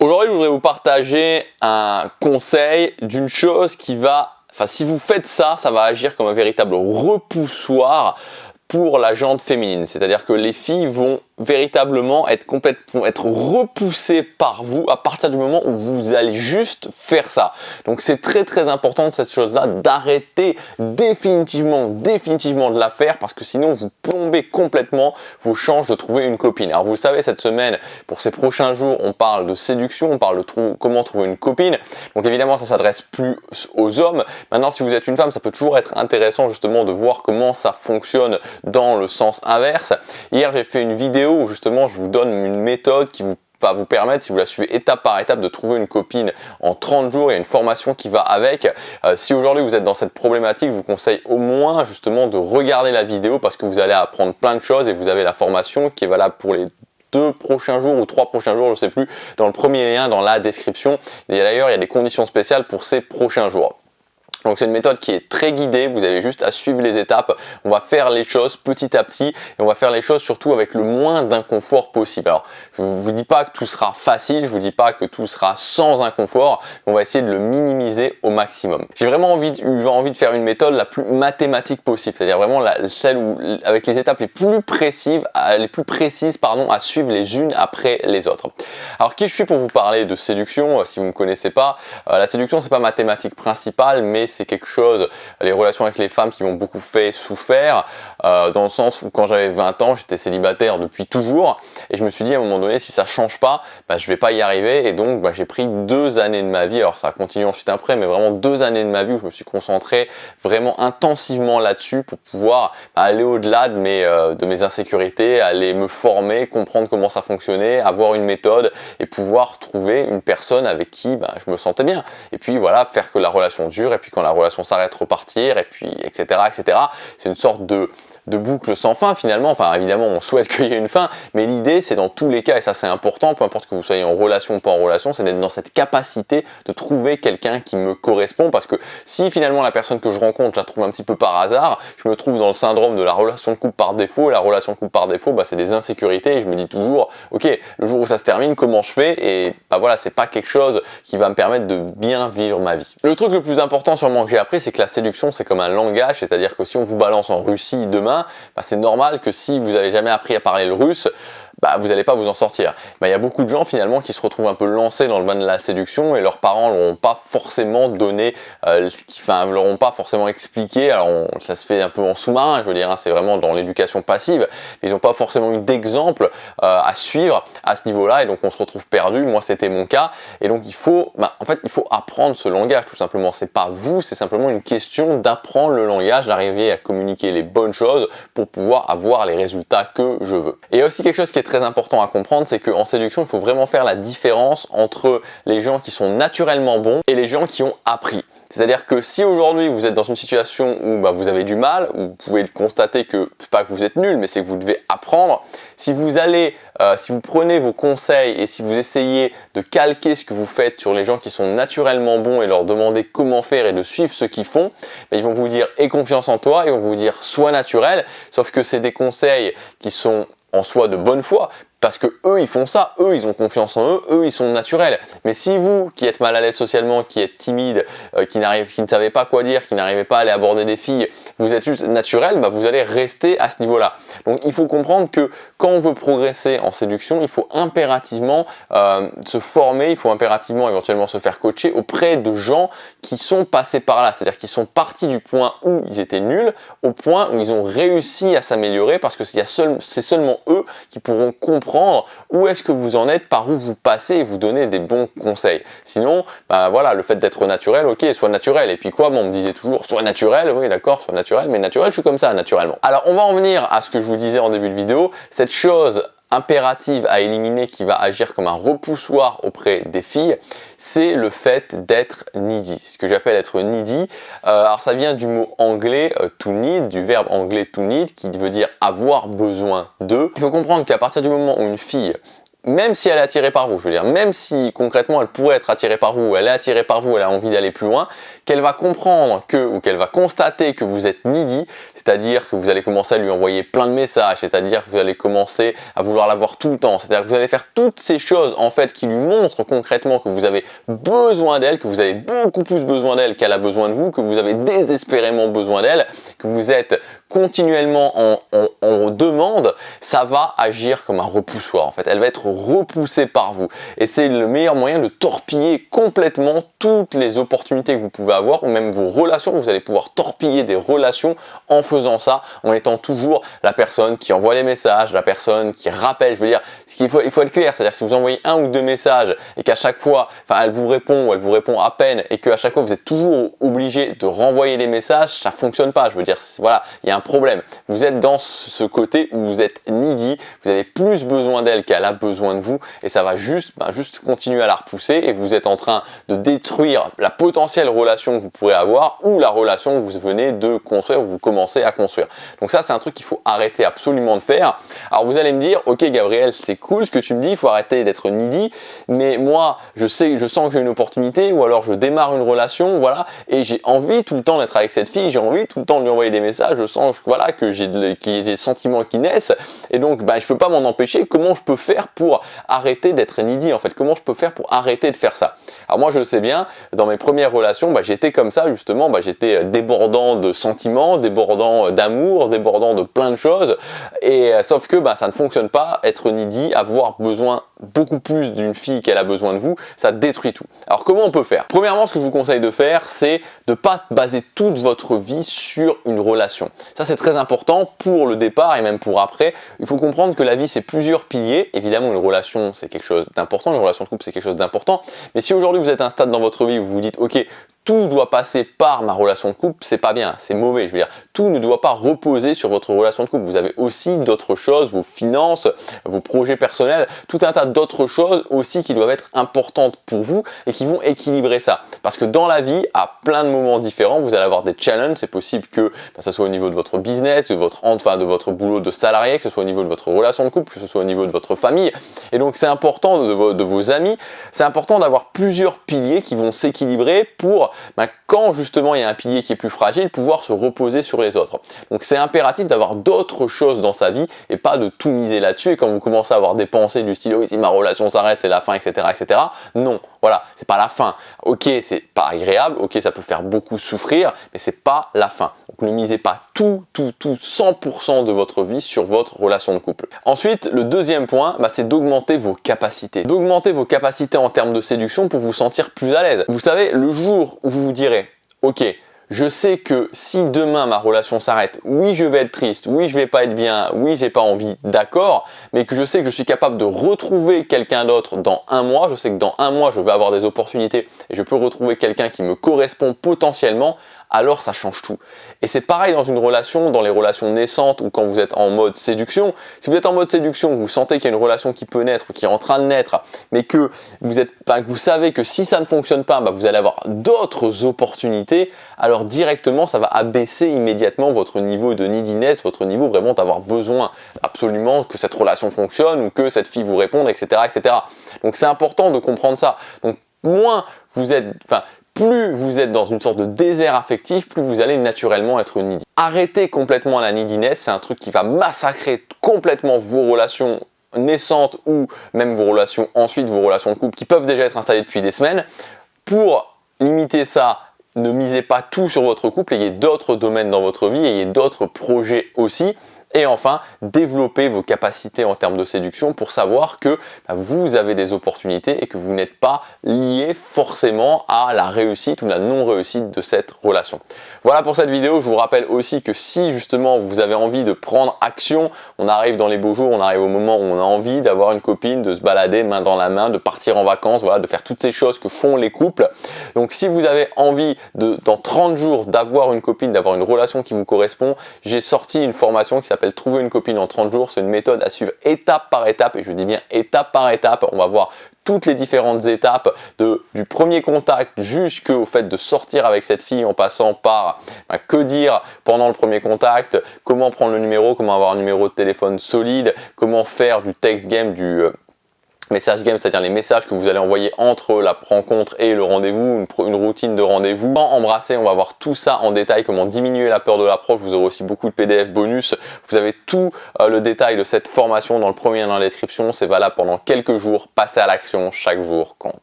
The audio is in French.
Aujourd'hui, je voudrais vous partager un conseil d'une chose qui va, si vous faites ça, ça va agir comme un véritable repoussoir pour la jante féminine. C'est-à-dire que les filles vont véritablement vont être repoussées par vous à partir du moment où vous allez juste faire ça. Donc c'est très important de cette chose-là, d'arrêter définitivement de la faire, parce que sinon vous plombez complètement vos chances de trouver une copine. Alors vous le savez, cette semaine, pour ces prochains jours, on parle de séduction, on parle de comment trouver une copine. Donc évidemment, ça s'adresse plus aux hommes. Maintenant, si vous êtes une femme, ça peut toujours être intéressant justement de voir comment ça fonctionne dans le sens inverse. Hier, j'ai fait une vidéo où justement je vous donne une méthode qui va vous permettre, si vous la suivez étape par étape, de trouver une copine en 30 jours. Il y a une formation qui va avec. Si aujourd'hui vous êtes dans cette problématique, je vous conseille au moins justement de regarder la vidéo, parce que vous allez apprendre plein de choses et vous avez la formation qui est valable pour les 2 prochains jours ou 3 prochains jours, je ne sais plus, dans le premier lien dans la description. Et d'ailleurs, il y a des conditions spéciales pour ces prochains jours. Donc c'est une méthode qui est très guidée, vous avez juste à suivre les étapes. On va faire les choses petit à petit et on va faire les choses surtout avec le moins d'inconfort possible. Alors je ne vous dis pas que tout sera facile, je ne vous dis pas que tout sera sans inconfort, mais on va essayer de le minimiser au maximum. J'ai vraiment envie de faire une méthode la plus mathématique possible, c'est-à-dire vraiment celle où, avec les étapes les plus précises à suivre les unes après les autres. Alors qui je suis pour vous parler de séduction? Si vous ne me connaissez pas, la séduction c'est pas ma thématique principale, mais c'est quelque chose, les relations avec les femmes, qui m'ont beaucoup fait souffrir, dans le sens où quand j'avais 20 ans, j'étais célibataire depuis toujours, et je me suis dit à un moment donné, si ça change pas, je vais pas y arriver, et donc j'ai pris 2 années de ma vie, alors ça a continué ensuite après, mais vraiment 2 années de ma vie où je me suis concentré vraiment intensivement là-dessus pour pouvoir aller au-delà de mes insécurités, aller me former, comprendre comment ça fonctionnait, avoir une méthode et pouvoir trouver une personne avec qui je me sentais bien, et puis voilà, faire que la relation dure, et puis quand la relation s'arrête, repartir, et puis etc. C'est une sorte de boucle sans fin finalement. Enfin évidemment on souhaite qu'il y ait une fin, mais l'idée c'est dans tous les cas, et ça c'est important, peu importe que vous soyez en relation ou pas en relation, c'est d'être dans cette capacité de trouver quelqu'un qui me correspond, parce que si finalement la personne que je rencontre, je la trouve un petit peu par hasard, je me trouve dans le syndrome de la relation de couple par défaut, et la relation de couple par défaut c'est des insécurités, et je me dis toujours ok, le jour où ça se termine, comment je fais? Et voilà, c'est pas quelque chose qui va me permettre de bien vivre ma vie. Le truc le plus important sûrement que j'ai appris, c'est que la séduction c'est comme un langage, c'est-à-dire que si on vous balance en Russie demain, c'est normal que si vous n'avez jamais appris à parler le russe, vous n'allez pas vous en sortir. Il y a beaucoup de gens finalement qui se retrouvent un peu lancés dans le bain de la séduction, et leurs parents ne leur ont pas forcément donné, leur ont pas forcément expliqué. Alors ça se fait un peu en sous-marin, je veux dire, c'est vraiment dans l'éducation passive, mais ils n'ont pas forcément eu d'exemple à suivre à ce niveau-là, et donc on se retrouve perdu. Moi c'était mon cas, et donc il faut apprendre ce langage tout simplement. C'est pas vous, c'est simplement une question d'apprendre le langage, d'arriver à communiquer les bonnes choses pour pouvoir avoir les résultats que je veux. Et il y a aussi quelque chose qui est très important à comprendre, c'est qu'en séduction, il faut vraiment faire la différence entre les gens qui sont naturellement bons et les gens qui ont appris. C'est-à-dire que si aujourd'hui vous êtes dans une situation où vous avez du mal, où vous pouvez constater que c'est pas que vous êtes nul, mais c'est que vous devez apprendre. Si vous prenez vos conseils et si vous essayez de calquer ce que vous faites sur les gens qui sont naturellement bons et leur demander comment faire et de suivre ce qu'ils font, ils vont vous dire aie confiance en toi, et ils vont vous dire sois naturel. Sauf que c'est des conseils qui sont en soi de bonne foi, parce que eux ils font ça, eux ils ont confiance en eux ils sont naturels. Mais si vous qui êtes mal à l'aise socialement, qui êtes timide, qui ne savez pas quoi dire, qui n'arrivez pas à aller aborder des filles, vous êtes juste naturel, vous allez rester à ce niveau-là. Donc il faut comprendre que quand on veut progresser en séduction, il faut impérativement se former, il faut impérativement éventuellement se faire coacher auprès de gens qui sont passés par là, c'est-à-dire qui sont partis du point où ils étaient nuls au point où ils ont réussi à s'améliorer, parce que c'est seulement eux qui pourront comprendre où est-ce que vous en êtes, par où vous passez, et vous donner des bons conseils. Sinon, voilà, le fait d'être naturel, ok, sois naturel. Et puis quoi, on me disait toujours, sois naturel, oui d'accord, sois naturel, mais naturel, je suis comme ça, naturellement. Alors, on va en venir à ce que je vous disais en début de vidéo, cette chose impérative à éliminer qui va agir comme un repoussoir auprès des filles, c'est le fait d'être needy. Ce que j'appelle être needy, alors ça vient du mot anglais to need, du verbe anglais to need, qui veut dire avoir besoin de. Il faut comprendre qu'à partir du moment où une fille même si elle est attirée par vous, je veux dire, même si concrètement elle pourrait être attirée par vous, elle est attirée par vous, elle a envie d'aller plus loin, qu'elle va comprendre ou qu'elle va constater que vous êtes needy, c'est-à-dire que vous allez commencer à lui envoyer plein de messages, c'est-à-dire que vous allez commencer à vouloir la voir tout le temps, c'est-à-dire que vous allez faire toutes ces choses en fait qui lui montrent concrètement que vous avez besoin d'elle, que vous avez beaucoup plus besoin d'elle qu'elle a besoin de vous, que vous avez désespérément besoin d'elle, que vous êtes continuellement en demande, ça va agir comme un repoussoir en fait. Elle va être repoussée par vous et c'est le meilleur moyen de torpiller complètement toutes les opportunités que vous pouvez avoir ou même vos relations. Vous allez pouvoir torpiller des relations en faisant ça, en étant toujours la personne qui envoie les messages, la personne qui rappelle. Je veux dire, il faut être clair, c'est-à-dire si vous envoyez un ou deux messages et qu'à chaque fois, elle vous répond ou elle vous répond à peine et qu'à chaque fois vous êtes toujours obligé de renvoyer les messages, ça fonctionne pas. Je veux dire, voilà, il y a un problème. Vous êtes dans ce côté où vous êtes needy, vous avez plus besoin d'elle qu'elle a besoin de vous et ça va juste continuer à la repousser et vous êtes en train de détruire la potentielle relation que vous pourrez avoir ou la relation que vous venez de construire ou vous commencez à construire. Donc ça, c'est un truc qu'il faut arrêter absolument de faire. Alors vous allez me dire, ok Gabriel, c'est cool ce que tu me dis, il faut arrêter d'être needy, mais moi je sens que j'ai une opportunité ou alors je démarre une relation, voilà, et j'ai envie tout le temps d'être avec cette fille, j'ai envie tout le temps de lui envoyer des messages, je sens voilà, que j'ai des sentiments qui naissent et donc je peux pas m'en empêcher. Comment je peux faire pour arrêter d'être needy en fait? Comment je peux faire pour arrêter de faire ça? Alors moi je le sais bien, dans mes premières relations, j'étais comme ça justement, j'étais débordant de sentiments, débordant d'amour, débordant de plein de choses et sauf que ça ne fonctionne pas, être needy, avoir besoin beaucoup plus d'une fille qu'elle a besoin de vous, ça détruit tout. Alors comment on peut faire? Premièrement, ce que je vous conseille de faire, c'est de ne pas baser toute votre vie sur une relation. Ça c'est très important pour le départ et même pour après. Il faut comprendre que la vie c'est plusieurs piliers. Évidemment une relation c'est quelque chose d'important, une relation de couple c'est quelque chose d'important. Mais si aujourd'hui vous êtes à un stade dans votre vie où vous vous dites ok, tout doit passer par ma relation de couple, c'est pas bien, c'est mauvais. Je veux dire, tout ne doit pas reposer sur votre relation de couple. Vous avez aussi d'autres choses, vos finances, vos projets personnels, tout un tas d'autres choses aussi qui doivent être importantes pour vous et qui vont équilibrer ça. Parce que dans la vie, à plein de moments différents, vous allez avoir des challenges. C'est possible que ça soit au niveau de votre business, de votre boulot de salarié, que ce soit au niveau de votre relation de couple, que ce soit au niveau de votre famille. Et donc c'est important de vos amis, c'est important d'avoir plusieurs piliers qui vont s'équilibrer pour quand justement il y a un pilier qui est plus fragile, pouvoir se reposer sur les autres. Donc c'est impératif d'avoir d'autres choses dans sa vie et pas de tout miser là-dessus. Et quand vous commencez à avoir des pensées du style oui, si ma relation s'arrête c'est la fin, etc., etc. Non, voilà, c'est pas la fin. Ok, c'est pas agréable, ok, ça peut faire beaucoup souffrir, mais c'est pas la fin. Donc ne misez pas tout 100% de votre vie sur votre relation de couple. Ensuite, le deuxième point, c'est d'augmenter vos capacités. D'augmenter vos capacités en termes de séduction pour vous sentir plus à l'aise. Vous savez, le jour où vous vous direz, ok, je sais que si demain ma relation s'arrête, oui je vais être triste, oui je vais pas être bien, oui j'ai pas envie, d'accord, mais que je sais que je suis capable de retrouver quelqu'un d'autre dans un mois, je sais que dans un mois je vais avoir des opportunités et je peux retrouver quelqu'un qui me correspond potentiellement, alors ça change tout. Et c'est pareil dans une relation, dans les relations naissantes ou quand vous êtes en mode séduction. Si vous êtes en mode séduction, vous sentez qu'il y a une relation qui peut naître ou qui est en train de naître, mais que vous savez que si ça ne fonctionne pas, vous allez avoir d'autres opportunités, alors directement ça va abaisser immédiatement votre niveau de neediness, votre niveau vraiment d'avoir besoin absolument que cette relation fonctionne ou que cette fille vous réponde, etc., etc. Donc c'est important de comprendre ça. Donc plus vous êtes dans une sorte de désert affectif, plus vous allez naturellement être needy. Arrêtez complètement la neediness, c'est un truc qui va massacrer complètement vos relations naissantes ou même vos relations ensuite, vos relations de couple qui peuvent déjà être installées depuis des semaines. Pour limiter ça, ne misez pas tout sur votre couple, ayez d'autres domaines dans votre vie, ayez d'autres projets aussi. Et enfin, développez vos capacités en termes de séduction pour savoir que vous avez des opportunités et que vous n'êtes pas lié forcément à la réussite ou la non-réussite de cette relation. Voilà pour cette vidéo. Je vous rappelle aussi que si justement vous avez envie de prendre action, on arrive dans les beaux jours, on arrive au moment où on a envie d'avoir une copine, de se balader main dans la main, de partir en vacances, voilà, de faire toutes ces choses que font les couples. Donc si vous avez envie dans 30 jours d'avoir une copine, d'avoir une relation qui vous correspond, j'ai sorti une formation qui s'appelle Trouver une copine en 30 jours. C'est une méthode à suivre étape par étape et je dis bien étape par étape. On va voir toutes les différentes étapes du premier contact jusqu'au fait de sortir avec cette fille en passant par que dire pendant le premier contact, comment prendre le numéro, comment avoir un numéro de téléphone solide, comment faire du text game, message game, c'est-à-dire les messages que vous allez envoyer entre la rencontre et le rendez-vous, une routine de rendez-vous. Sans embrasser, on va voir tout ça en détail, comment diminuer la peur de l'approche. Vous aurez aussi beaucoup de PDF bonus. Vous avez tout le détail de cette formation dans le premier lien dans la description. C'est valable pendant quelques jours. Passez à l'action, chaque jour compte.